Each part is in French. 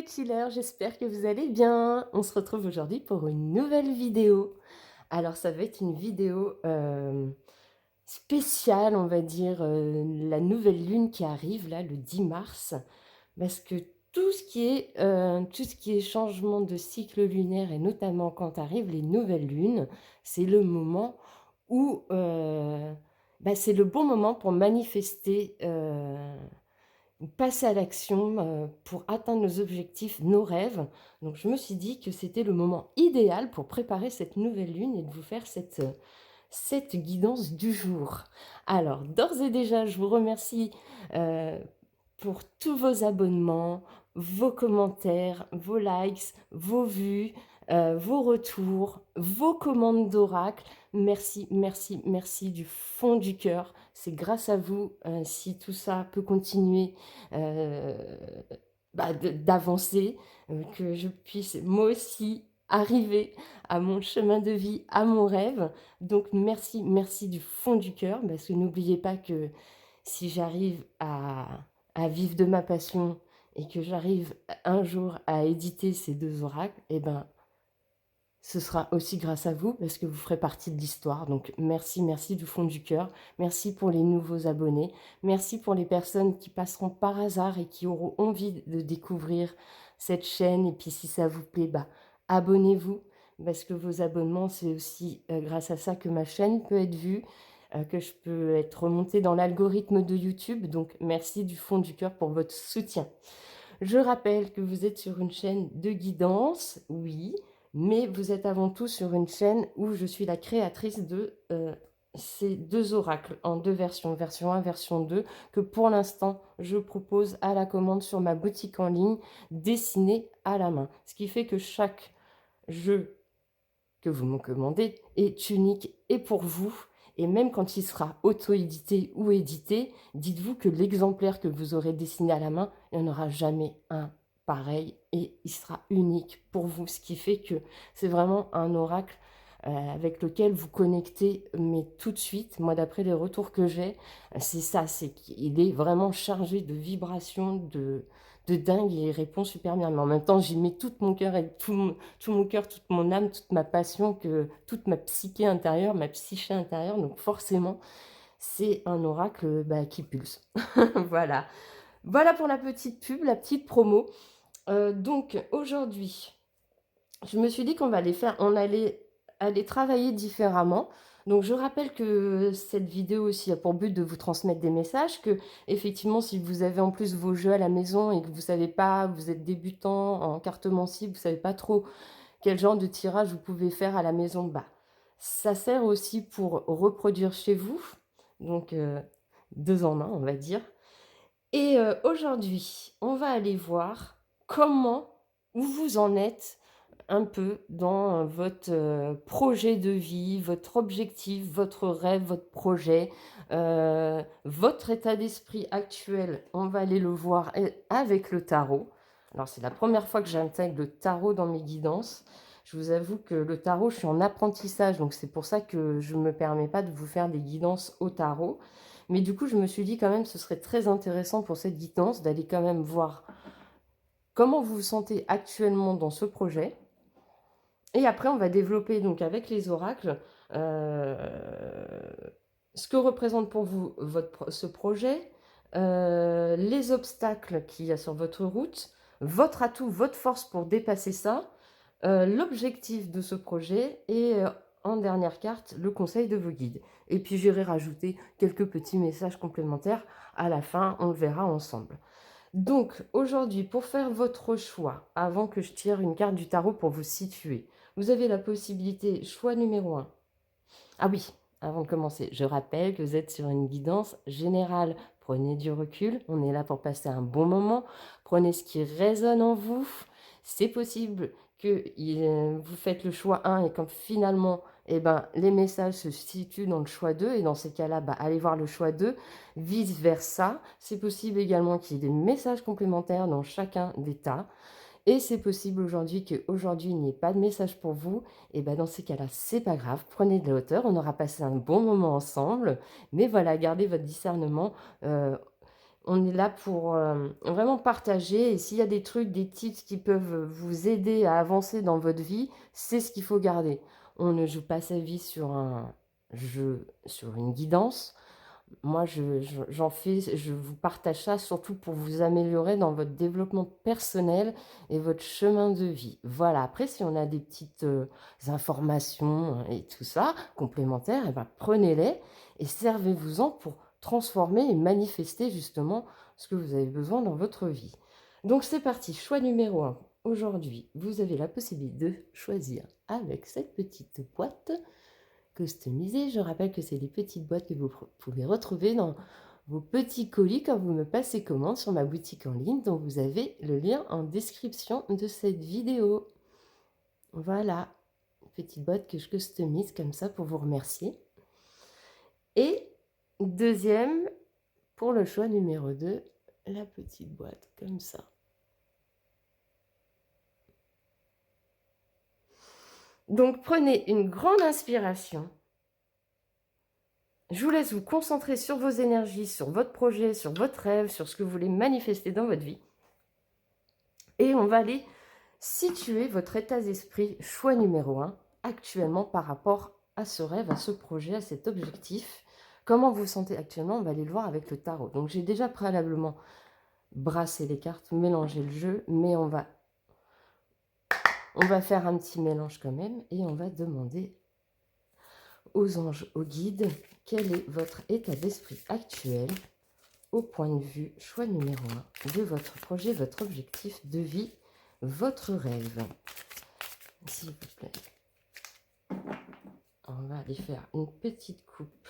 chillers, j'espère que vous allez bien. On se retrouve aujourd'hui pour une nouvelle vidéo. Alors ça va être une vidéo, spéciale, on va dire, la nouvelle lune qui arrive là, le 10 mars. Parce que tout ce qui est changement de cycle lunaire et notamment quand arrivent les nouvelles lunes, c'est le moment où, c'est le bon moment pour manifester, passer à l'action, pour atteindre nos objectifs, nos rêves. Donc je me suis dit que c'était le moment idéal pour préparer cette nouvelle lune et de vous faire cette guidance du jour. Alors d'ores et déjà, je vous remercie, heu, pour tous vos abonnements, vos commentaires, vos likes, vos vues, vos retours, vos commandes d'oracle. Merci, merci, merci du fond du cœur. C'est grâce à vous, si tout ça peut continuer, heu, d'avancer, que je puisse moi aussi arriver à mon chemin de vie, à mon rêve. Donc merci, merci du fond du cœur, parce que n'oubliez pas que si j'arrive à vivre de ma passion et que j'arrive un jour à éditer ces 2 oracles, et ben, ce sera aussi grâce à vous parce que vous ferez partie de l'histoire. Donc merci, merci du fond du cœur. Merci pour les nouveaux abonnés. Merci pour les personnes qui passeront par hasard et qui auront envie de découvrir cette chaîne. Et puis si ça vous plaît, abonnez-vous parce que vos abonnements, c'est aussi grâce à ça que ma chaîne peut être vue, que je peux être remontée dans l'algorithme de YouTube. Donc merci du fond du cœur pour votre soutien. Je rappelle que vous êtes sur une chaîne de guidance, oui, mais vous êtes avant tout sur une chaîne où je suis la créatrice de ces 2 oracles en 2 versions, version 1, version 2, que pour l'instant je propose à la commande sur ma boutique en ligne, dessinée à la main. Ce qui fait que chaque jeu que vous me commandez est unique et pour vous. Et même quand il sera auto-édité ou édité, dites-vous que l'exemplaire que vous aurez dessiné à la main, il n'y en aura jamais un pareil et il sera unique pour vous. Ce qui fait que c'est vraiment un oracle avec lequel vous connectez, mais tout de suite. Moi, d'après les retours que j'ai, c'est ça, c'est qu'il est vraiment chargé de vibrations, de dingue et il répond super bien. Mais en même temps, j'y mets tout mon cœur et tout mon cœur, toute mon âme, toute ma passion, toute ma psyché intérieure, ma psyché intérieure. Donc forcément, c'est un oracle qui pulse. Voilà. Voilà pour la petite pub, la petite promo. Donc aujourd'hui, je me suis dit on allait aller travailler différemment. Donc je rappelle que cette vidéo aussi a pour but de vous transmettre des messages, que effectivement si vous avez en plus vos jeux à la maison et que vous savez pas, vous êtes débutant en cartomancie, vous savez pas trop quel genre de tirage vous pouvez faire à la maison, ça sert aussi pour reproduire chez vous. Donc 2 en 1, on va dire. Et aujourd'hui, on va aller voir comment où vous en êtes un peu dans votre, projet de vie, votre objectif, votre rêve, votre projet, votre état d'esprit actuel. On va aller le voir avec le tarot. Alors c'est la première fois que j'intègre le tarot dans mes guidances. Je vous avoue que le tarot, je suis en apprentissage, donc c'est pour ça que je ne me permets pas de vous faire des guidances au tarot. Mais du coup, je me suis dit quand même, ce serait très intéressant pour cette guidance d'aller quand même voir comment vous vous sentez actuellement dans ce projet. Et après, on va développer donc avec les oracles ce que représente pour vous ce projet, les obstacles qu'il y a sur votre route, votre atout, votre force pour dépasser ça, l'objectif de ce projet et en dernière carte, le conseil de vos guides. Et puis j'irai rajouter quelques petits messages complémentaires à la fin, on le verra ensemble. Donc aujourd'hui, pour faire votre choix, avant que je tire une carte du tarot pour vous situer, vous avez la possibilité, choix numéro 1. Ah oui, avant de commencer, je rappelle que vous êtes sur une guidance générale. Prenez du recul, on est là pour passer un bon moment. Prenez ce qui résonne en vous. C'est possible que vous faites le choix 1 et quand finalement les messages se situent dans le choix 2 et dans ces cas-là, allez voir le choix 2, vice-versa. C'est possible également qu'il y ait des messages complémentaires dans chacun des tas. Et c'est possible aujourd'hui qu'aujourd'hui il n'y ait pas de message pour vous. Et dans ces cas-là, c'est pas grave, prenez de la hauteur, on aura passé un bon moment ensemble. Mais voilà, gardez votre discernement. On est là pour, vraiment partager, et s'il y a des trucs, des tips qui peuvent vous aider à avancer dans votre vie, c'est ce qu'il faut garder. On ne joue pas sa vie sur un jeu, sur une guidance. Moi, j'en fais, je vous partage ça surtout pour vous améliorer dans votre développement personnel et votre chemin de vie. Voilà, après, si on a des petites informations et tout ça, complémentaires, eh ben, prenez-les et servez-vous-en pour transformer et manifester justement ce que vous avez besoin dans votre vie. Donc, c'est parti, choix numéro 1. Aujourd'hui, vous avez la possibilité de choisir avec cette petite boîte customisées. Je rappelle que c'est des petites boîtes que vous pouvez retrouver dans vos petits colis quand vous me passez commande sur ma boutique en ligne, dont vous avez le lien en description de cette vidéo. Voilà, petite boîte que je customise comme ça pour vous remercier. Et deuxième, pour le choix numéro 2, la petite boîte comme ça. Donc prenez une grande inspiration. Je vous laisse vous concentrer sur vos énergies, sur votre projet, sur votre rêve, sur ce que vous voulez manifester dans votre vie. Et on va aller situer votre état d'esprit, choix numéro 1, actuellement par rapport à ce rêve, à ce projet, à cet objectif. Comment vous vous sentez actuellement? On va aller le voir avec le tarot. Donc j'ai déjà préalablement brassé les cartes, mélangé le jeu, mais on va faire un petit mélange quand même et on va demander aux anges, aux guides, quel est votre état d'esprit actuel au point de vue, choix numéro 1, de votre projet, votre objectif de vie, votre rêve. S'il vous plaît. On va aller faire une petite coupe.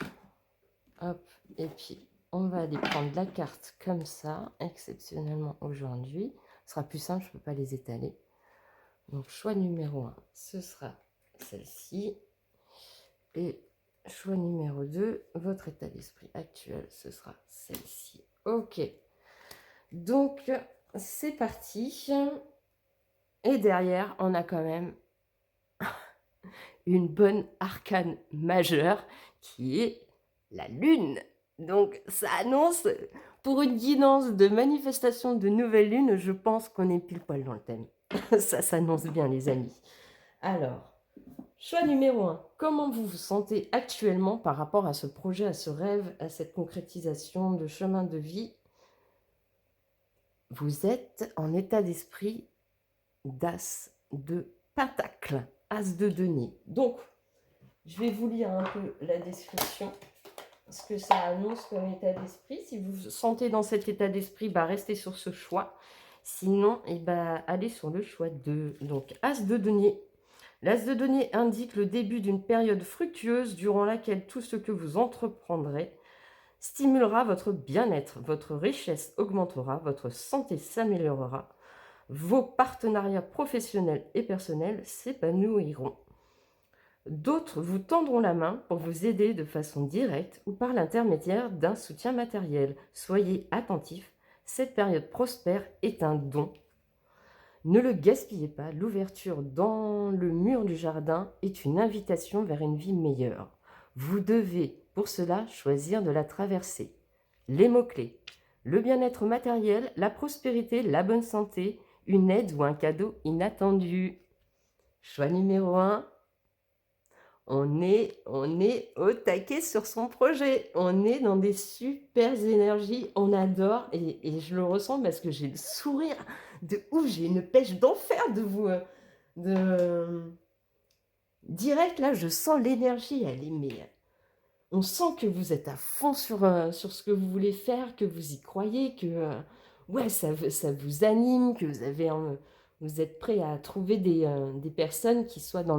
Hop, et puis on va aller prendre la carte comme ça, exceptionnellement aujourd'hui. Ce sera plus simple, je ne peux pas les étaler. Donc choix numéro 1, ce sera celle-ci. Et choix numéro 2, votre état d'esprit actuel, ce sera celle-ci. Ok. Donc, c'est parti. Et derrière, on a quand même une bonne arcane majeure qui est la lune. Donc, ça annonce, pour une guidance de manifestation de nouvelle lune, je pense qu'on est pile poil dans le thème. Ça s'annonce bien, les amis. Alors, choix numéro 1. Comment vous vous sentez actuellement par rapport à ce projet, à ce rêve, à cette concrétisation de chemin de vie? Vous êtes en état d'esprit d'As de Pentacle, As de denier. Donc, je vais vous lire un peu la description, ce que ça annonce comme état d'esprit. Si vous vous sentez dans cet état d'esprit, bah, restez sur ce choix. Sinon, allez sur le choix 2. Donc, As de denier. L'As de denier indique le début d'une période fructueuse durant laquelle tout ce que vous entreprendrez stimulera votre bien-être, votre richesse augmentera, votre santé s'améliorera, vos partenariats professionnels et personnels s'épanouiront. D'autres vous tendront la main pour vous aider de façon directe ou par l'intermédiaire d'un soutien matériel. Soyez attentifs, cette période prospère est un don. Ne le gaspillez pas, l'ouverture dans le mur du jardin est une invitation vers une vie meilleure. Vous devez pour cela choisir de la traverser. Les mots-clés: le bien-être matériel, la prospérité, la bonne santé, une aide ou un cadeau inattendu. Choix numéro 1. On est au taquet sur son projet. On est dans des super énergies. On adore. Et je le ressens parce que j'ai le sourire de ouf. J'ai une pêche d'enfer de vous. Direct, là, je sens l'énergie. Elle est mais on sent que vous êtes à fond sur ce que vous voulez faire, que vous y croyez, que ouais, ça vous anime, que vous êtes prêt à trouver des personnes qui soient dans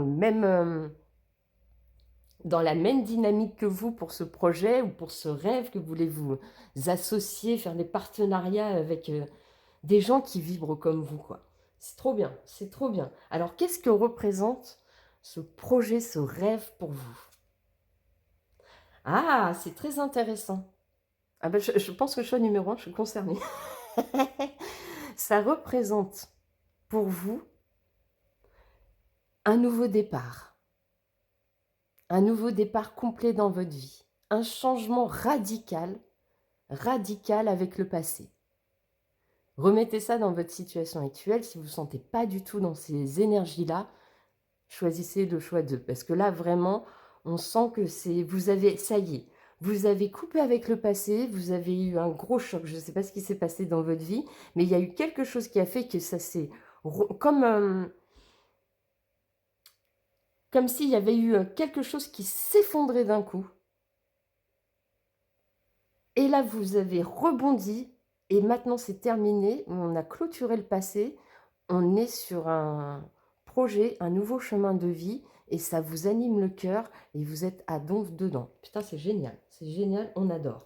la même dynamique que vous pour ce projet ou pour ce rêve, que vous voulez vous associer, faire des partenariats avec des gens qui vibrent comme vous, quoi. C'est trop bien, c'est trop bien. Alors, qu'est-ce que représente ce projet, ce rêve pour vous? Ah, c'est très intéressant. Ah ben, je pense que choix numéro 1, je suis concernée. Ça représente pour vous un nouveau départ. Un nouveau départ complet dans votre vie. Un changement radical radical avec le passé. Remettez ça dans votre situation actuelle. Si vous ne vous sentez pas du tout dans ces énergies-là, choisissez le choix 2. Parce que là, vraiment, on sent que c'est vous avez ça y est, vous avez coupé avec le passé, vous avez eu un gros choc. Je ne sais pas ce qui s'est passé dans votre vie, mais il y a eu quelque chose qui a fait que ça s'est comme s'il y avait eu quelque chose qui s'effondrait d'un coup. Et là, vous avez rebondi et maintenant c'est terminé. On a clôturé le passé. On est sur un projet, un nouveau chemin de vie et ça vous anime le cœur et vous êtes à donf dedans. Putain, c'est génial, on adore.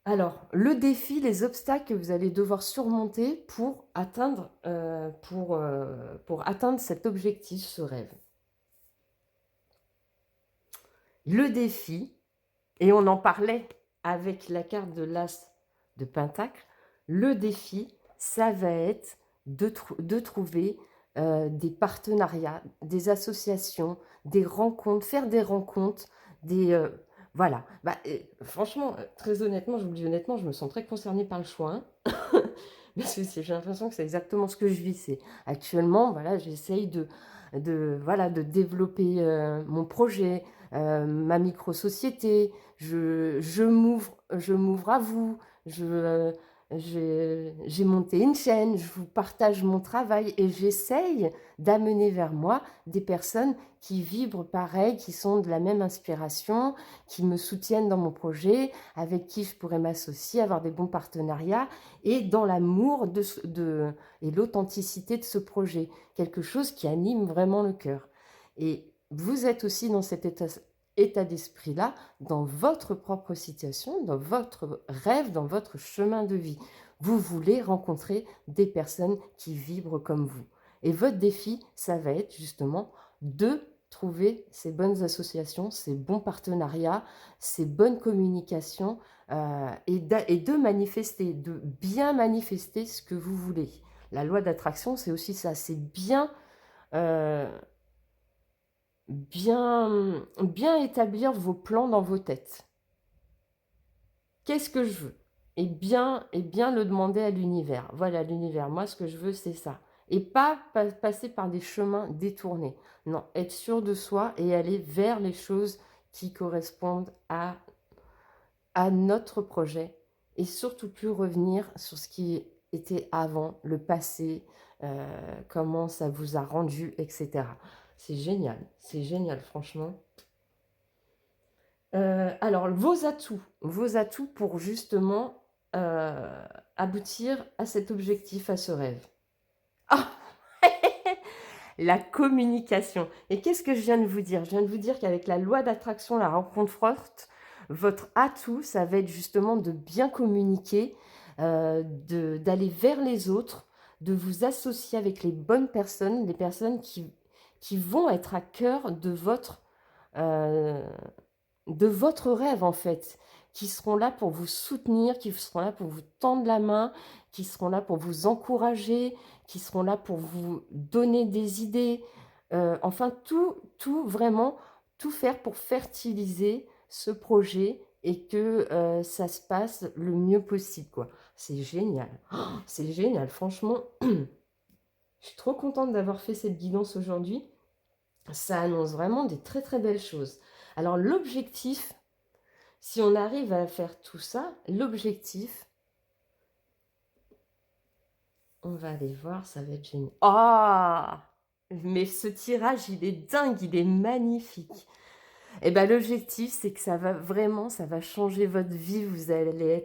Alors, le défi, les obstacles que vous allez devoir surmonter pour atteindre cet objectif, ce rêve. Le défi, et on en parlait avec la carte de l'As de Pentacle, le défi, ça va être de trouver des partenariats, des associations, des rencontres, faire des rencontres, voilà. Franchement, très honnêtement, je vous le dis honnêtement, je me sens très concernée par le choix. Hein. Parce que j'ai l'impression que c'est exactement ce que je vis. C'est actuellement, voilà, j'essaye voilà, de développer mon projet, ma micro-société. Je m'ouvre à vous. J'ai monté une chaîne, je vous partage mon travail et j'essaye d'amener vers moi des personnes qui vibrent pareil, qui sont de la même inspiration, qui me soutiennent dans mon projet, avec qui je pourrais m'associer, avoir des bons partenariats et dans l'amour et l'authenticité de ce projet, quelque chose qui anime vraiment le cœur. Et vous êtes aussi dans cet état d'esprit-là, dans votre propre situation, dans votre rêve, dans votre chemin de vie. Vous voulez rencontrer des personnes qui vibrent comme vous. Et votre défi, ça va être justement de trouver ces bonnes associations, ces bons partenariats, ces bonnes communications et de manifester, de bien manifester ce que vous voulez. La loi d'attraction, c'est aussi ça, c'est bien établir vos plans dans vos têtes. Qu'est-ce que je veux? Et bien le demander à l'univers. Voilà, l'univers, moi, ce que je veux, c'est ça. Et pas passer par des chemins détournés. Non, être sûr de soi et aller vers les choses qui correspondent à notre projet. Et surtout plus revenir sur ce qui était avant, le passé, comment ça vous a rendu, etc. C'est génial, franchement. Alors, vos atouts pour justement aboutir à cet objectif, à ce rêve. Ah la communication. Et qu'est-ce que je viens de vous dire? Je viens de vous dire qu'avec la loi d'attraction, la rencontre forte, votre atout, ça va être justement de bien communiquer, d'aller vers les autres, de vous associer avec les bonnes personnes, les personnes qui vont être à cœur euh, de votre rêve en fait, qui seront là pour vous soutenir, qui seront là pour vous tendre la main, qui seront là pour vous encourager, qui seront là pour vous donner des idées, enfin tout vraiment, tout faire pour fertiliser ce projet et que ça se passe le mieux possible, quoi. C'est génial, c'est génial, franchement, je suis trop contente d'avoir fait cette guidance aujourd'hui. Ça annonce vraiment des très très belles choses. Alors l'objectif, si on arrive à faire tout ça, l'objectif, on va aller voir, ça va être génial. Ah, mais ce tirage, il est dingue, il est magnifique. Et bien l'objectif, c'est que ça va changer votre vie,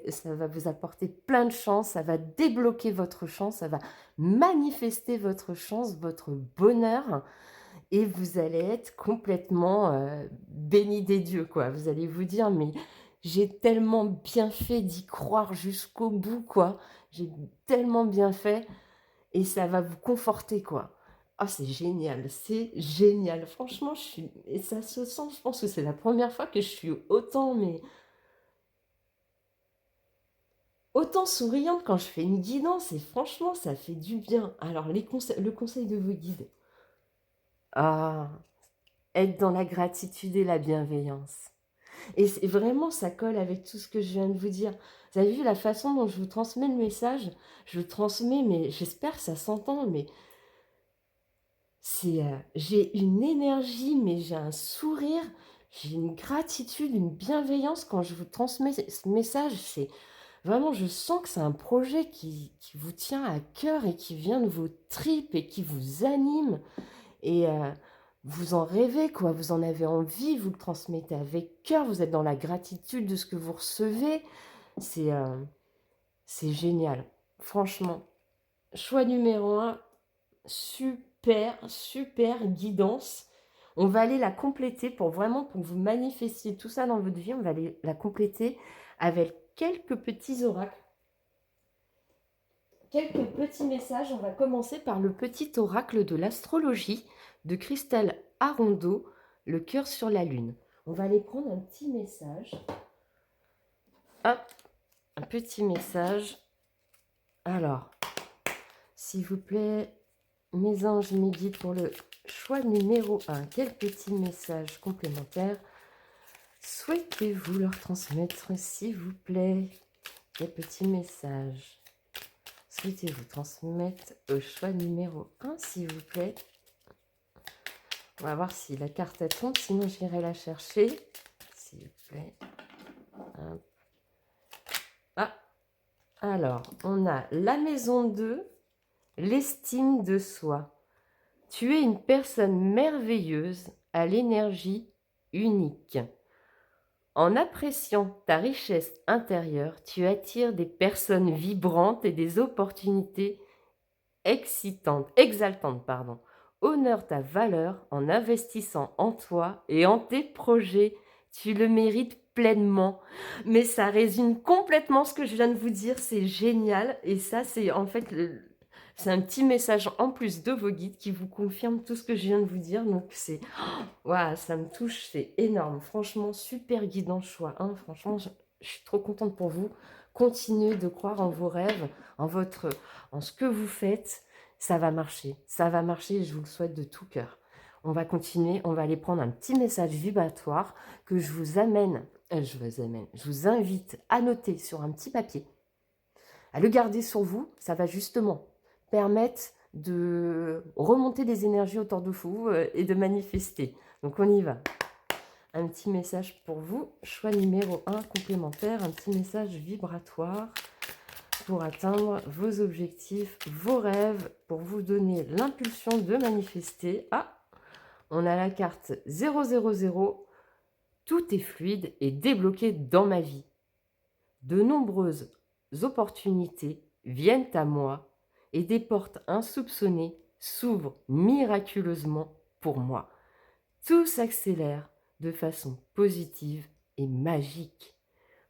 ça va vous apporter plein de chance, ça va débloquer votre chance, ça va manifester votre chance, votre bonheur. Et vous allez être complètement béni des dieux, quoi. Vous allez vous dire, mais j'ai tellement bien fait d'y croire jusqu'au bout, quoi. J'ai tellement bien fait et ça va vous conforter, quoi. Ah, c'est génial, c'est génial. Franchement, et ça se sent, je pense que c'est la première fois que je suis autant souriante quand je fais une guidance et franchement, ça fait du bien. Alors, le conseil de vos guides. Ah, être dans la gratitude et la bienveillance. Et vraiment, ça colle avec tout ce que je viens de vous dire. Vous avez vu la façon dont je vous transmets le message? Je le transmets, mais j'espère que ça s'entend, mais c'est, j'ai une énergie, mais j'ai un sourire, j'ai une gratitude, une bienveillance quand je vous transmets ce message. C'est vraiment, je sens que c'est un projet qui vous tient à cœur et qui vient de vos tripes et qui vous anime. Et vous en rêvez, quoi, vous en avez envie, vous le transmettez avec cœur, vous êtes dans la gratitude de ce que vous recevez. C'est génial. Franchement, choix numéro un, super, super guidance. On va aller la compléter pour vraiment, pour que vous manifestiez tout ça dans votre vie, on va aller la compléter avec quelques petits oracles. Quelques petits messages. On va commencer par le petit oracle de l'astrologie de Christelle Arondeau, le cœur sur la lune. On va aller prendre un petit message. Hop, un petit message. Alors, s'il vous plaît, mes anges, mes guides, pour le choix numéro 1, quel petit message complémentaire souhaitez-vous leur transmettre, s'il vous plaît? Quel petit message souhaitez-vous transmettre au choix numéro 1, s'il vous plaît? On va voir si la carte elle tombe, sinon j'irai la chercher. S'il vous plaît. Ah, alors, on a la maison 2, l'estime de soi. Tu es une personne merveilleuse à l'énergie unique. En appréciant ta richesse intérieure, tu attires des personnes vibrantes et des opportunités exaltantes. Honore ta valeur en investissant en toi et en tes projets. Tu le mérites pleinement. Mais ça résume complètement ce que je viens de vous dire. C'est génial. Et ça, c'est en fait, c'est un petit message en plus de vos guides qui vous confirme tout ce que je viens de vous dire. Donc, c'est... Waouh, ça me touche. C'est énorme. Franchement, super guidant choix. Hein. Franchement, je suis trop contente pour vous. Continuez de croire en vos rêves, en ce que vous faites. Ça va marcher, je vous le souhaite de tout cœur. On va continuer, on va aller prendre un petit message vibratoire que je vous invite à noter sur un petit papier, à le garder sur vous. Ça va justement permettre de remonter des énergies autour de vous et de manifester. Donc on y va. Un petit message pour vous, choix numéro 1 complémentaire, un petit message vibratoire pour atteindre vos objectifs, vos rêves, pour vous donner l'impulsion de manifester. Ah, on a la carte 000. Tout est fluide et débloqué dans ma vie. De nombreuses opportunités viennent à moi et des portes insoupçonnées s'ouvrent miraculeusement pour moi. Tout s'accélère de façon positive et magique.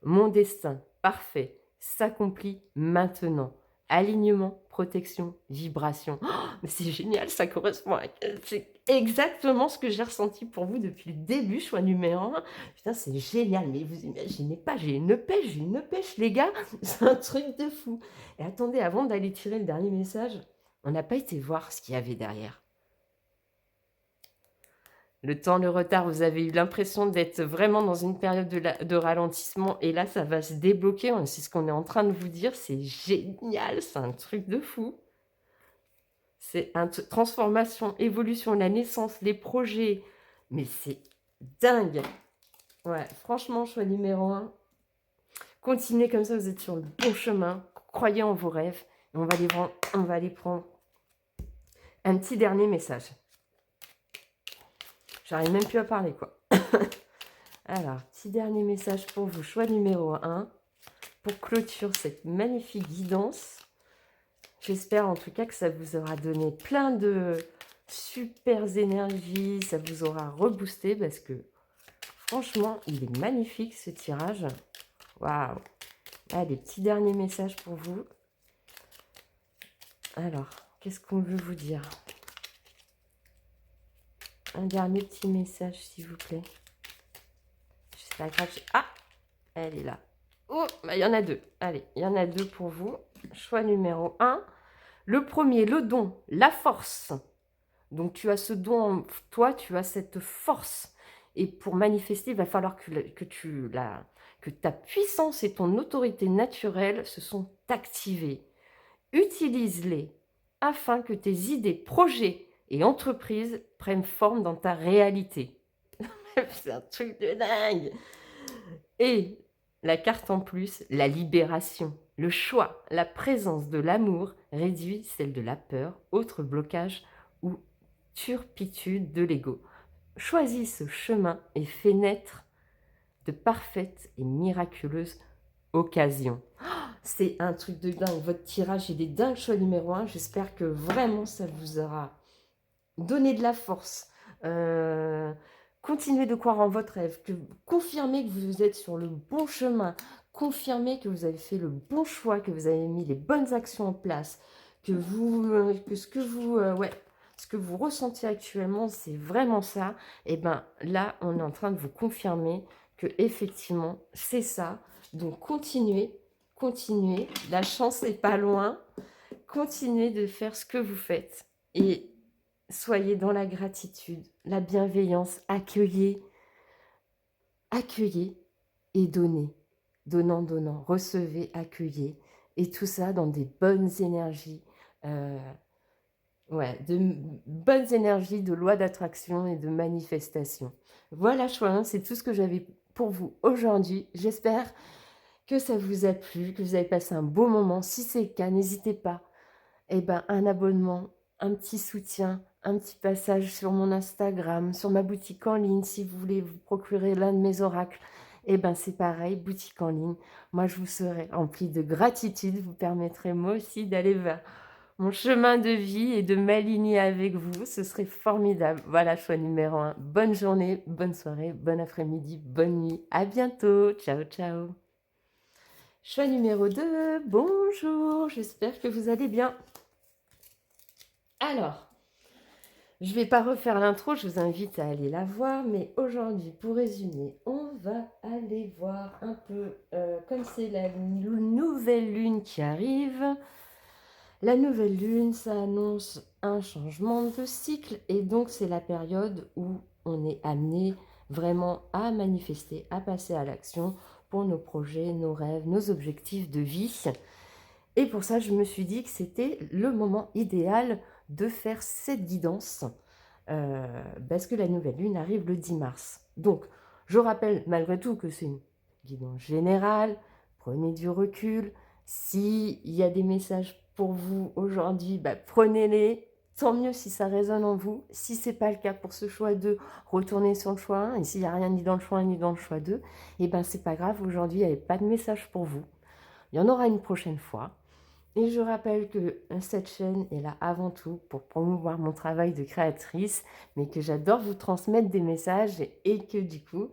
Mon destin parfait s'accomplit maintenant. Alignement, protection, vibration. Oh, mais c'est génial, ça correspond à... C'est exactement ce que j'ai ressenti pour vous depuis le début, choix numéro 1. Putain, c'est génial, mais vous imaginez pas, j'ai une pêche, les gars. C'est un truc de fou. Et attendez, avant d'aller tirer le dernier message, on n'a pas été voir ce qu'il y avait derrière. Le temps, le retard, vous avez eu l'impression d'être vraiment dans une période de ralentissement. Et là, ça va se débloquer. C'est ce qu'on est en train de vous dire. C'est génial. C'est un truc de fou. C'est une transformation, évolution, la naissance, les projets. Mais c'est dingue. Ouais, franchement, choix numéro 1. Continuez comme ça, vous êtes sur le bon chemin. Croyez en vos rêves. Et on va aller prendre un petit dernier message. J'arrive même plus à parler, quoi. Alors, petit dernier message pour vous, choix numéro 1, pour clôturer cette magnifique guidance. J'espère en tout cas que ça vous aura donné plein de super énergies, ça vous aura reboosté parce que franchement, il est magnifique ce tirage. Waouh! Allez, petit dernier message pour vous. Alors, qu'est-ce qu'on veut vous dire? Un dernier petit message, s'il vous plaît. C'est pas grave. Ah, elle est là. Oh, bah, il y en a deux. Allez, il y en a deux pour vous. Choix numéro 1. Le premier, le don, la force. Donc, tu as ce don en toi, tu as cette force. Et pour manifester, il va falloir que ta puissance et ton autorité naturelle se sont activées. Utilise-les afin que tes idées, projets et entreprises prennent forme dans ta réalité. C'est un truc de dingue. Et la carte en plus, la libération, le choix, la présence de l'amour réduit celle de la peur, autre blocage ou turpitude de l'ego. Choisis ce chemin et fais naître de parfaites et miraculeuses occasions. C'est un truc de dingue. Votre tirage, il est dingue, choix numéro 1. J'espère que vraiment ça vous aura donné de la force. Continuez de croire en votre rêve. Confirmez que vous êtes sur le bon chemin. Confirmez que vous avez fait le bon choix, que vous avez mis les bonnes actions en place. Que ce que vous ressentez actuellement, c'est vraiment ça. Et bien là, on est en train de vous confirmer que effectivement, c'est ça. Donc continuez. Continuez, la chance n'est pas loin. Continuez de faire ce que vous faites et soyez dans la gratitude, la bienveillance, accueillez et donnez. Donnant, donnant, recevez, accueillez. Et tout ça dans des bonnes énergies. De bonnes énergies de loi d'attraction et de manifestation. Voilà, choix, c'est tout ce que j'avais pour vous aujourd'hui. J'espère que ça vous a plu, que vous avez passé un beau moment. Si c'est le cas, n'hésitez pas. Un abonnement, un petit soutien, un petit passage sur mon Instagram, sur ma boutique en ligne, si vous voulez vous procurer l'un de mes oracles. C'est pareil, boutique en ligne. Moi, je vous serai remplie de gratitude. Vous permettrez moi aussi d'aller vers mon chemin de vie et de m'aligner avec vous. Ce serait formidable. Voilà, choix numéro 1. Bonne journée, bonne soirée, bon après-midi, bonne nuit. À bientôt. Ciao, ciao. Choix numéro 2, bonjour, j'espère que vous allez bien. Alors, je ne vais pas refaire l'intro, je vous invite à aller la voir, mais aujourd'hui, pour résumer, on va aller voir un peu, comme c'est la nouvelle lune qui arrive. La nouvelle lune, ça annonce un changement de cycle, et donc c'est la période où on est amené vraiment à manifester, à passer à l'action pour nos projets, nos rêves, nos objectifs de vie. Et pour ça, je me suis dit que c'était le moment idéal de faire cette guidance parce que la nouvelle lune arrive le 10 mars. Donc, je rappelle malgré tout que c'est une guidance générale. Prenez du recul. S'il y a des messages pour vous aujourd'hui, prenez-les. Tant mieux si ça résonne en vous. Si ce n'est pas le cas pour ce choix 2, retournez sur le choix 1. Et s'il n'y a rien ni dans le choix 1 ni dans le choix 2, c'est pas grave. Aujourd'hui, il n'y avait pas de message pour vous. Il y en aura une prochaine fois. Et je rappelle que cette chaîne est là avant tout pour promouvoir mon travail de créatrice, mais que j'adore vous transmettre des messages et que du coup,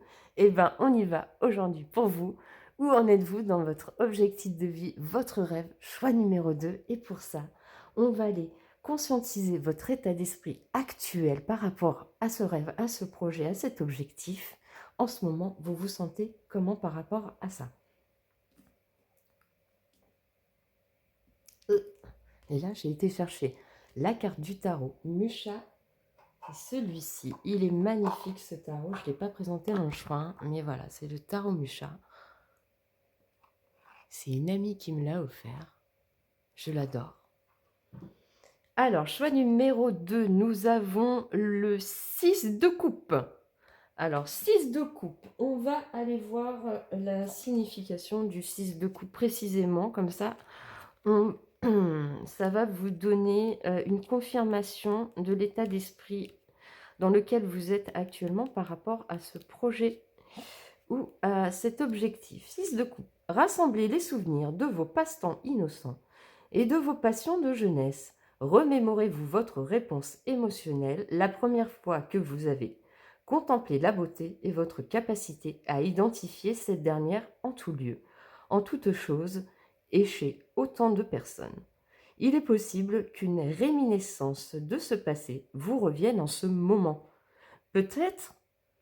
on y va aujourd'hui pour vous. Où en êtes-vous dans votre objectif de vie, votre rêve, choix numéro 2? Et pour ça, on va aller conscientiser votre état d'esprit actuel par rapport à ce rêve, à ce projet, à cet objectif. En ce moment, vous vous sentez comment par rapport à ça? Et là, j'ai été chercher la carte du tarot Musha. C'est celui-ci. Il est magnifique, ce tarot. Je ne l'ai pas présenté dans le choix, mais voilà, c'est le tarot Musha. C'est une amie qui me l'a offert. Je l'adore. Alors, choix numéro 2, nous avons le 6 de coupe. Alors, 6 de coupe. On va aller voir la signification du 6 de coupe précisément. Comme ça, ça va vous donner une confirmation de l'état d'esprit dans lequel vous êtes actuellement par rapport à ce projet ou à cet objectif. 6 de coupe. Rassemblez les souvenirs de vos passe-temps innocents et de vos passions de jeunesse. Remémorez-vous votre réponse émotionnelle la première fois que vous avez contemplé la beauté et votre capacité à identifier cette dernière en tout lieu, en toute chose et chez autant de personnes. Il est possible qu'une réminiscence de ce passé vous revienne en ce moment. Peut-être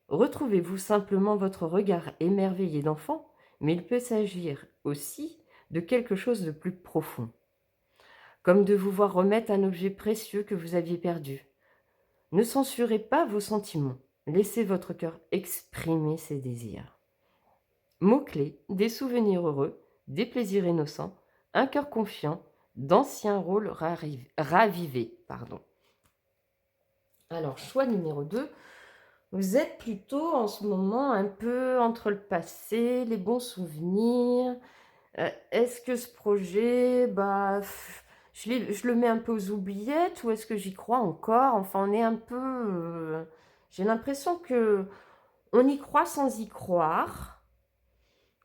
retrouvez-vous simplement votre regard émerveillé d'enfant, mais il peut s'agir aussi de quelque chose de plus profond, comme de vous voir remettre un objet précieux que vous aviez perdu. Ne censurez pas vos sentiments, Laissez votre cœur exprimer ses désirs. Mots-clés, des souvenirs heureux, des plaisirs innocents, un cœur confiant, d'anciens rôles ravivés. Pardon. Alors, choix numéro 2. Vous êtes plutôt en ce moment un peu entre le passé, les bons souvenirs. Est-ce que ce projet, je le mets un peu aux oubliettes ou est-ce que j'y crois encore? Enfin, on est un peu... j'ai l'impression que on y croit sans y croire.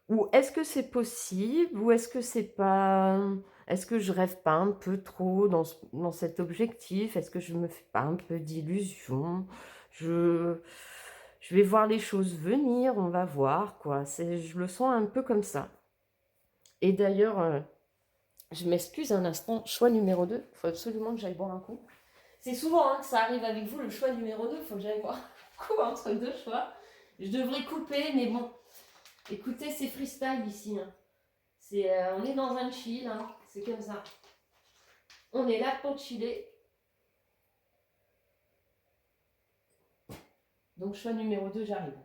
Ou est-ce que c'est possible? Ou est-ce que c'est pas... Est-ce que je rêve pas un peu trop dans cet objectif? Est-ce que je me fais pas un peu d'illusions? Je, je vais voir les choses venir, on va voir, quoi. Je le sens un peu comme ça. Et d'ailleurs, je m'excuse un instant, choix numéro 2, il faut absolument que j'aille boire un coup. C'est souvent que ça arrive avec vous, le choix numéro 2, il faut que j'aille boire un coup entre deux choix. Je devrais couper, mais bon, écoutez, c'est freestyle ici. On est dans un chill, c'est comme ça. On est là pour chiller. Donc choix numéro 2, j'arrive.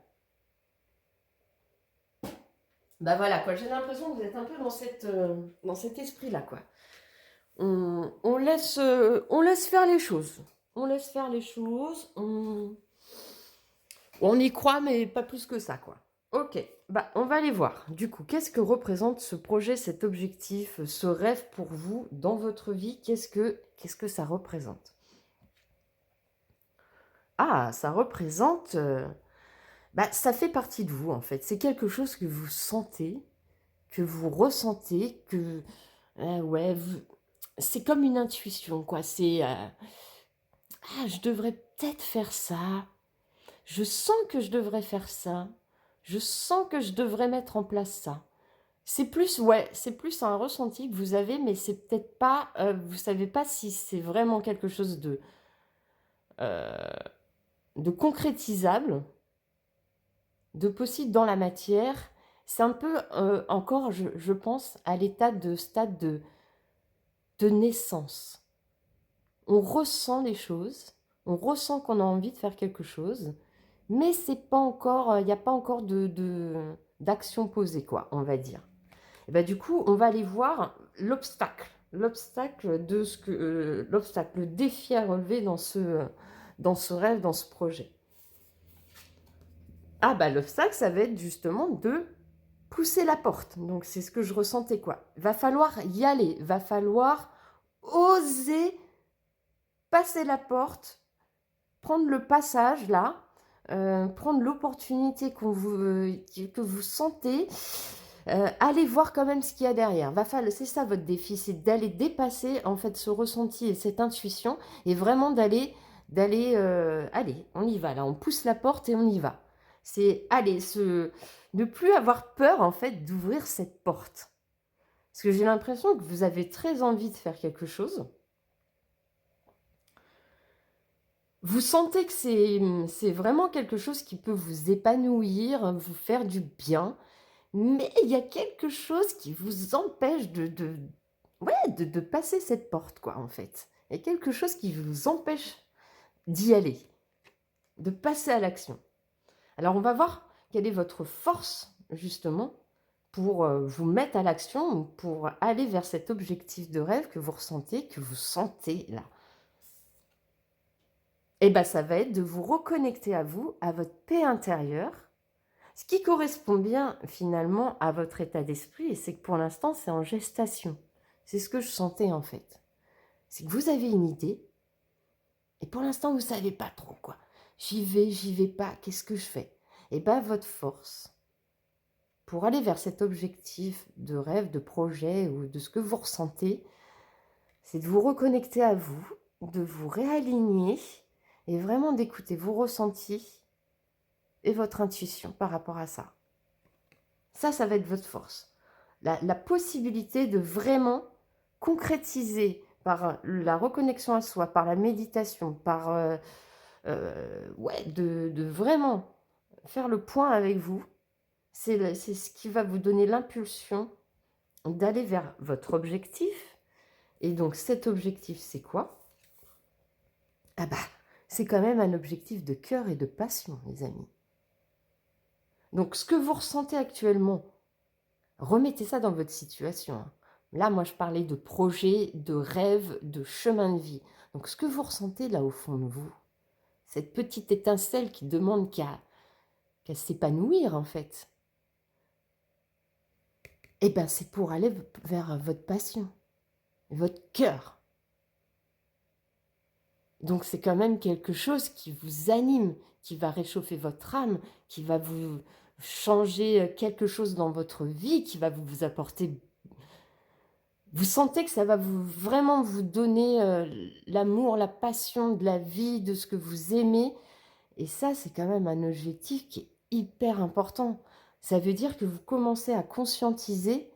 Bah voilà, quoi, j'ai l'impression que vous êtes un peu dans cet esprit-là, quoi. On laisse faire les choses. On laisse faire les choses. On y croit, mais pas plus que ça, quoi. Ok, on va aller voir. Du coup, qu'est-ce que représente ce projet, cet objectif, ce rêve pour vous dans votre vie? Qu'est-ce que ça représente? Ah, ça représente... ça fait partie de vous, en fait. C'est quelque chose que vous sentez, que vous ressentez, que... ouais, c'est comme une intuition, quoi. Je devrais peut-être faire ça. Je sens que je devrais faire ça. Je sens que je devrais mettre en place ça. C'est plus un ressenti que vous avez, mais c'est peut-être pas... vous savez pas si c'est vraiment quelque chose euh, de concrétisable, de possible dans la matière. C'est un peu encore, je pense, à l'état de stade de naissance. On ressent les choses, on ressent qu'on a envie de faire quelque chose, mais c'est pas encore, il n'y a pas encore d'action posée, quoi, on va dire. Et du coup, on va aller voir l'obstacle, l'obstacle, le défi à relever dans ce rêve, dans ce projet. L'obstacle, ça va être justement de pousser la porte. Donc, c'est ce que je ressentais, quoi. Va falloir y aller, va falloir oser passer la porte, prendre le passage, là, prendre l'opportunité que vous sentez, allez voir quand même ce qu'il y a derrière. C'est ça votre défi, c'est d'aller dépasser, en fait, ce ressenti et cette intuition, et vraiment allez, on y va, là, on pousse la porte et on y va. Ne plus avoir peur, en fait, d'ouvrir cette porte. Parce que j'ai l'impression que vous avez très envie de faire quelque chose. Vous sentez que c'est vraiment quelque chose qui peut vous épanouir, vous faire du bien, mais il y a quelque chose qui vous empêche de passer cette porte, quoi, en fait. Il y a quelque chose qui vous empêche d'y aller, de passer à l'action. Alors, on va voir quelle est votre force, justement, pour vous mettre à l'action, pour aller vers cet objectif de rêve que vous sentez là. Ça va être de vous reconnecter à vous, à votre paix intérieure, ce qui correspond bien finalement à votre état d'esprit, et c'est que pour l'instant, c'est en gestation. C'est ce que je sentais en fait. C'est que vous avez une idée, et pour l'instant, vous ne savez pas trop quoi. J'y vais pas, qu'est-ce que je fais? Votre force, pour aller vers cet objectif de rêve, de projet, ou de ce que vous ressentez, c'est de vous reconnecter à vous, de vous réaligner, et vraiment d'écouter vos ressentis et votre intuition par rapport à ça. Ça va être votre force. La possibilité de vraiment concrétiser par la reconnexion à soi, par la méditation, de vraiment faire le point avec vous, c'est ce qui va vous donner l'impulsion d'aller vers votre objectif. Et donc cet objectif, c'est quoi? c'est quand même un objectif de cœur et de passion, les amis. Donc, ce que vous ressentez actuellement, remettez ça dans votre situation, hein. Là, moi, je parlais de projet, de rêve, de chemin de vie. Donc, ce que vous ressentez là au fond de vous, cette petite étincelle qui demande qu'à s'épanouir, en fait, eh bien, c'est pour aller vers votre passion, votre cœur. Donc, c'est quand même quelque chose qui vous anime, qui va réchauffer votre âme, qui va vous changer quelque chose dans votre vie, qui va vous apporter. Vous sentez que ça va vraiment vous donner l'amour, la passion de la vie, de ce que vous aimez. Et ça, c'est quand même un objectif qui est hyper important. Ça veut dire que vous commencez à conscientiser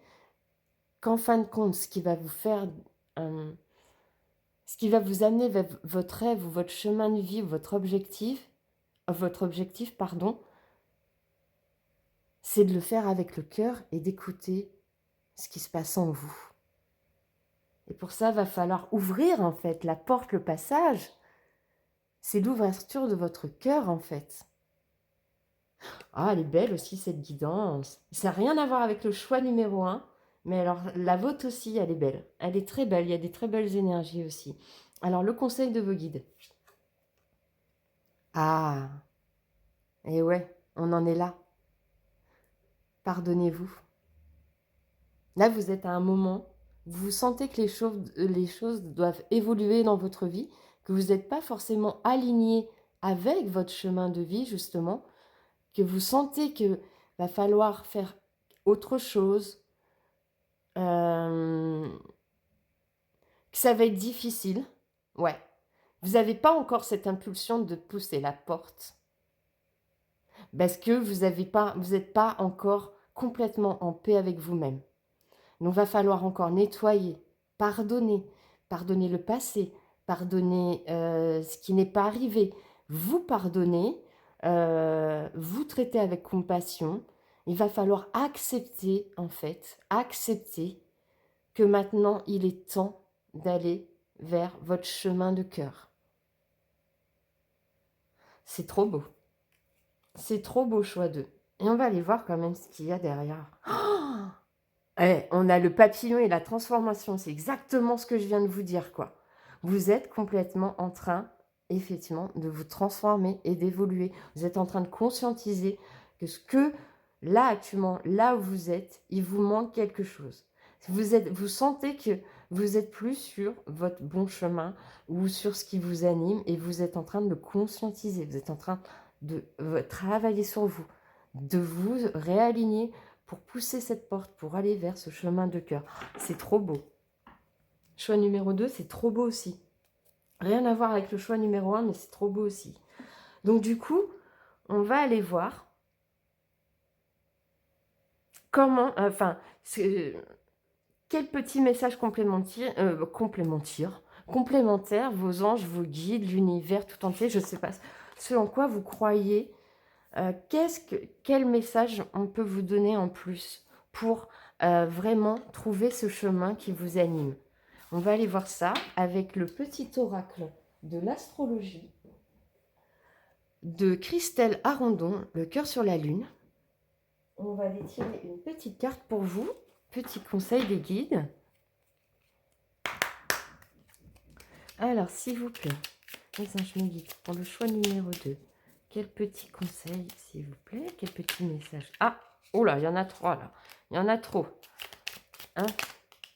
qu'en fin de compte, ce qui va vous faire, ce qui va vous amener vers votre rêve ou votre chemin de vie ou votre objectif, pardon, c'est de le faire avec le cœur et d'écouter ce qui se passe en vous. Et pour ça, il va falloir ouvrir en fait la porte, le passage. C'est l'ouverture de votre cœur en fait. Ah, elle est belle aussi cette guidance. Ça n'a rien à voir avec le choix numéro 1. Mais alors, la vôtre aussi, elle est belle. Elle est très belle. Il y a des très belles énergies aussi. Alors, le conseil de vos guides. Ah, et ouais, on en est là. Pardonnez-vous. Là, vous êtes à un moment, vous sentez que les choses doivent évoluer dans votre vie, que vous n'êtes pas forcément aligné avec votre chemin de vie, justement, que vous sentez qu'il va falloir faire autre chose, que ça va être difficile. Ouais. Vous n'avez pas encore cette impulsion de pousser la porte parce que vous n'êtes pas encore complètement en paix avec vous-même. Donc, il va falloir encore nettoyer, pardonner le passé, pardonner ce qui n'est pas arrivé, vous pardonner, vous traiter avec compassion. Il va falloir accepter, en fait, accepter que maintenant, il est temps d'aller vers votre chemin de cœur. C'est trop beau. C'est trop beau, choix 2. Et on va aller voir quand même ce qu'il y a derrière. Oh, on a le papillon et la transformation. C'est exactement ce que je viens de vous dire, quoi. Vous êtes complètement en train, effectivement, de vous transformer et d'évoluer. Vous êtes en train de conscientiser que là, actuellement, là où vous êtes, il vous manque quelque chose. Vous sentez que vous êtes plus sur votre bon chemin ou sur ce qui vous anime et vous êtes en train de le conscientiser. Vous êtes en train de travailler sur vous, de vous réaligner pour pousser cette porte, pour aller vers ce chemin de cœur. C'est trop beau. Choix numéro 2, c'est trop beau aussi. Rien à voir avec le choix numéro 1, mais c'est trop beau aussi. Donc du coup, on va aller voir comment, quel petit message complémentaire vos anges, vos guides, l'univers tout entier, je ne sais pas ce en quoi vous croyez. Quel message on peut vous donner en plus pour vraiment trouver ce chemin qui vous anime? On va aller voir ça avec le petit oracle de l'astrologie de Christelle Arondon, le cœur sur la lune. On va aller tirer une petite carte pour vous, petit conseil des guides. Alors, s'il vous plaît, les anges me guident pour le choix numéro 2. Quel petit conseil, s'il vous plaît? Quel petit message? Ah, oh là, il y en a 3 là. Il y en a trop. Ah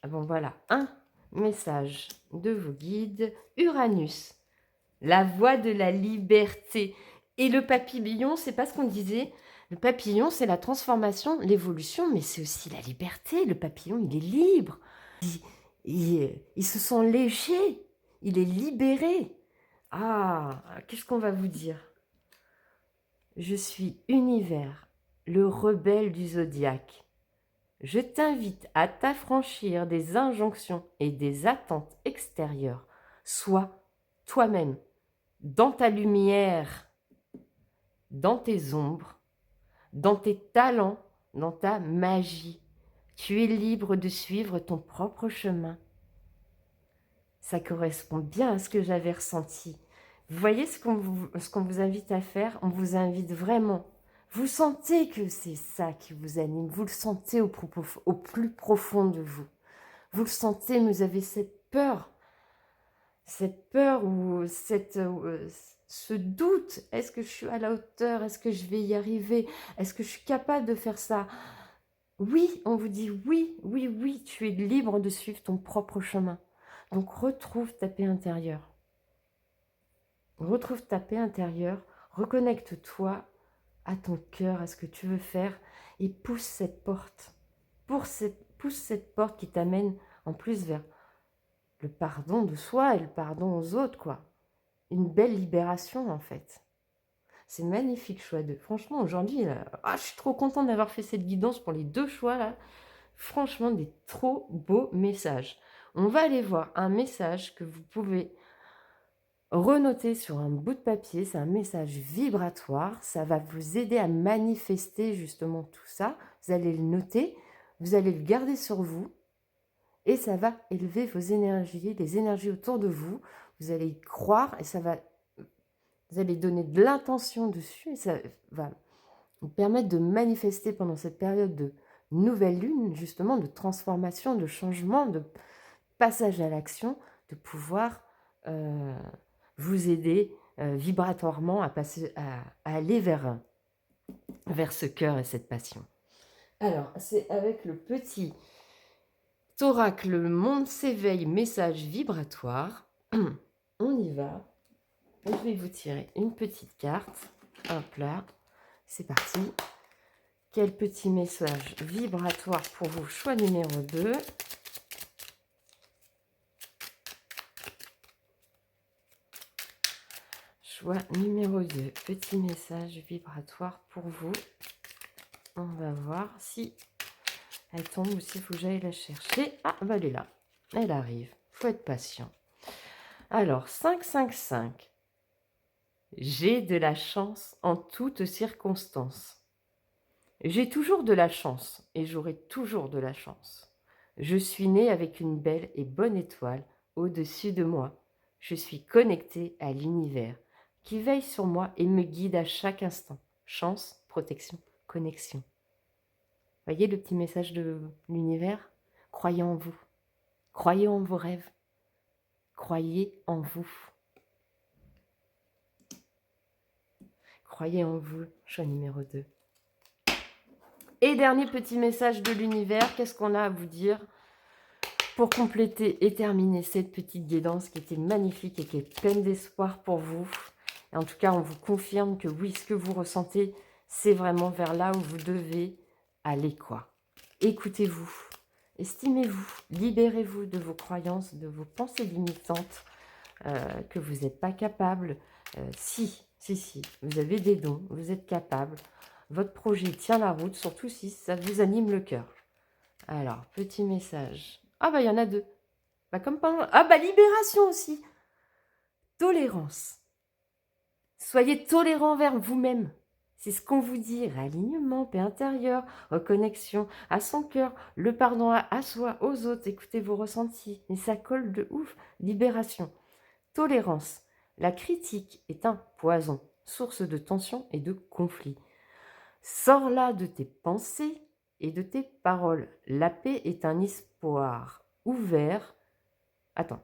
bon, voilà. Un message de vos guides. Uranus, la voie de la liberté. Et le papillon, c'est pas ce qu'on disait. Le papillon, c'est la transformation, l'évolution, mais c'est aussi la liberté. Le papillon, il est libre. Il se sent léger. Il est libéré. Ah, qu'est-ce qu'on va vous dire? Je suis univers, le rebelle du zodiaque. Je t'invite à t'affranchir des injonctions et des attentes extérieures. Sois toi-même, dans ta lumière, dans tes ombres, dans tes talents, dans ta magie. Tu es libre de suivre ton propre chemin. Ça correspond bien à ce que j'avais ressenti. Vous voyez ce qu'on vous invite à faire? On vous invite vraiment. Vous sentez que c'est ça qui vous anime. Vous le sentez au plus profond de vous. Vous le sentez, mais vous avez cette peur ou ce doute. Est-ce que je suis à la hauteur? Est-ce que je vais y arriver? Est-ce que je suis capable de faire ça? Oui, on vous dit oui, oui, oui, tu es libre de suivre ton propre chemin. Donc retrouve ta paix intérieure. Retrouve ta paix intérieure, reconnecte-toi à ton cœur, à ce que tu veux faire et pousse cette porte. Pousse cette porte qui t'amène en plus vers le pardon de soi et le pardon aux autres, quoi. Une belle libération, en fait. C'est magnifique, choix 2. Franchement, aujourd'hui, je suis trop contente d'avoir fait cette guidance pour les 2 choix, là. Franchement, des trop beaux messages. On va aller voir un message que vous pouvez renoter sur un bout de papier. C'est un message vibratoire. Ça va vous aider à manifester justement tout ça. Vous allez le noter, vous allez le garder sur vous et ça va élever vos énergies, les énergies autour de vous. Vous allez y croire et vous allez donner de l'intention dessus et ça va vous permettre de manifester pendant cette période de nouvelle lune, justement, de transformation, de changement, de passage à l'action, de pouvoir vous aider vibratoirement à aller vers ce cœur et cette passion. Alors, c'est avec le petit oracle, le monde s'éveille, message vibratoire. On y va. Je vais vous tirer une petite carte. Hop là, c'est parti. Quel petit message vibratoire pour vous, choix numéro 2. Choix numéro 2, petit message vibratoire pour vous. On va voir si elle tombe ou s'il faut que j'aille la chercher. Ah, bah elle est là. Elle arrive. Faut être patient. Alors, 555. J'ai de la chance en toutes circonstances. J'ai toujours de la chance et j'aurai toujours de la chance. Je suis née avec une belle et bonne étoile au-dessus de moi. Je suis connectée à l'univers qui veille sur moi et me guide à chaque instant. Chance, protection, connexion. Voyez le petit message de l'univers? Croyez en vous. Croyez en vos rêves. Croyez en vous. Croyez en vous, choix numéro 2. Et dernier petit message de l'univers, qu'est-ce qu'on a à vous dire pour compléter et terminer cette petite guidance qui était magnifique et qui est pleine d'espoir pour vous. Et en tout cas, on vous confirme que oui, ce que vous ressentez, c'est vraiment vers là où vous devez aller, quoi. Écoutez-vous, estimez-vous, libérez-vous de vos croyances, de vos pensées limitantes, que vous n'êtes pas capable. Si, vous avez des dons, vous êtes capable. Votre projet tient la route, surtout si ça vous anime le cœur. Alors, petit message. Ah bah, il y en a 2. Bah, comme pas... Ah bah, libération aussi. Tolérance. Soyez tolérant vers vous-même. C'est ce qu'on vous dit. Réalignement, paix intérieure, reconnexion à son cœur, le pardon à soi, aux autres. Écoutez vos ressentis. Et ça colle de ouf. Libération. Tolérance. La critique est un poison, source de tension et de conflit. Sors-la de tes pensées et de tes paroles. La paix est un espoir ouvert. Attends.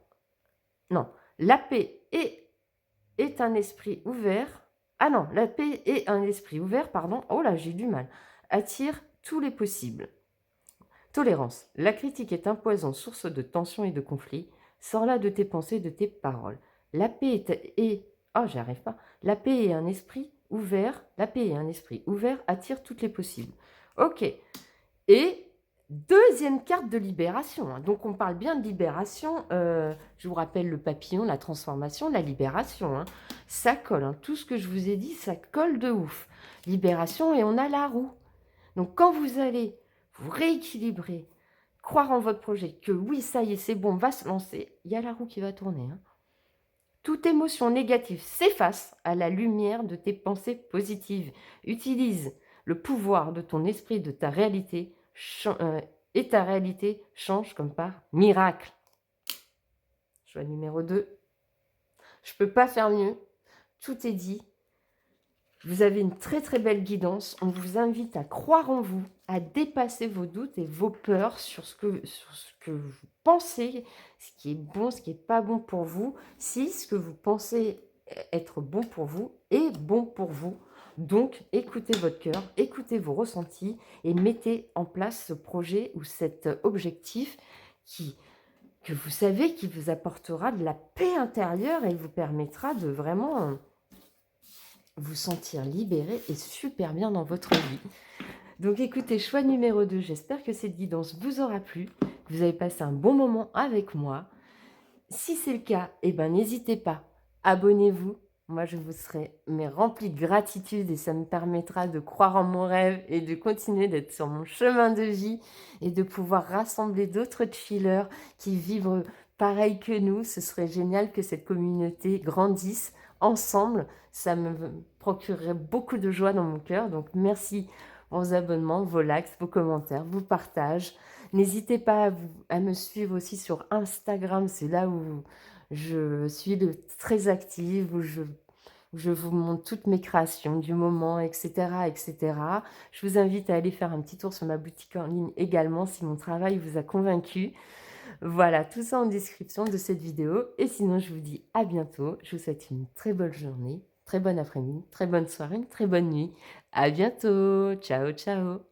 Non. La paix est un esprit ouvert. Ah non, la paix est un esprit ouvert, pardon. Oh là, j'ai du mal. Attire tous les possibles. Tolérance. La critique est un poison, source de tension et de conflit. Sors-la de tes pensées et de tes paroles. La paix est... Oh, j'y arrive pas. La paix est un esprit ouvert. La paix est un esprit ouvert, attire toutes les possibles. Ok. Et deuxième carte de libération. Donc, on parle bien de libération. Je vous rappelle le papillon, la transformation, la libération. Ça colle. Tout ce que je vous ai dit, ça colle de ouf. Libération et on a la roue. Donc, quand vous allez vous rééquilibrer, croire en votre projet, que oui, ça y est, c'est bon, on va se lancer, il y a la roue qui va tourner. Toute émotion négative s'efface à la lumière de tes pensées positives. Utilise le pouvoir de ton esprit, de ta réalité, et ta réalité change comme par miracle. Choix numéro 2. Je ne peux pas faire mieux. tout est dit. Vous avez une très très belle guidance. On vous invite à croire en vous, à dépasser vos doutes et vos peurs sur ce que vous pensez, ce qui est bon, ce qui n'est pas bon pour vous. Si ce que vous pensez être bon pour vous est bon pour vous. Donc, écoutez votre cœur, écoutez vos ressentis et mettez en place ce projet ou cet objectif que vous savez qui vous apportera de la paix intérieure et vous permettra de vraiment vous sentir libéré et super bien dans votre vie. Donc écoutez, choix numéro 2, j'espère que cette guidance vous aura plu, que vous avez passé un bon moment avec moi. Si c'est le cas, eh ben, n'hésitez pas, abonnez-vous. Moi, je vous serai remplie de gratitude et ça me permettra de croire en mon rêve et de continuer d'être sur mon chemin de vie et de pouvoir rassembler d'autres chillers qui vivent pareil que nous. Ce serait génial que cette communauté grandisse ensemble. Ça me procurerait beaucoup de joie dans mon cœur. Donc, merci pour vos abonnements, vos likes, vos commentaires, vos partages. N'hésitez pas à me suivre aussi sur Instagram, c'est là où je suis très active, où je vous montre toutes mes créations du moment, etc., etc. Je vous invite à aller faire un petit tour sur ma boutique en ligne également si mon travail vous a convaincu. Voilà, tout ça en description de cette vidéo. Et sinon, je vous dis à bientôt. Je vous souhaite une très bonne journée, très bon après-midi, très bonne soirée, une très bonne nuit. À bientôt. Ciao, ciao.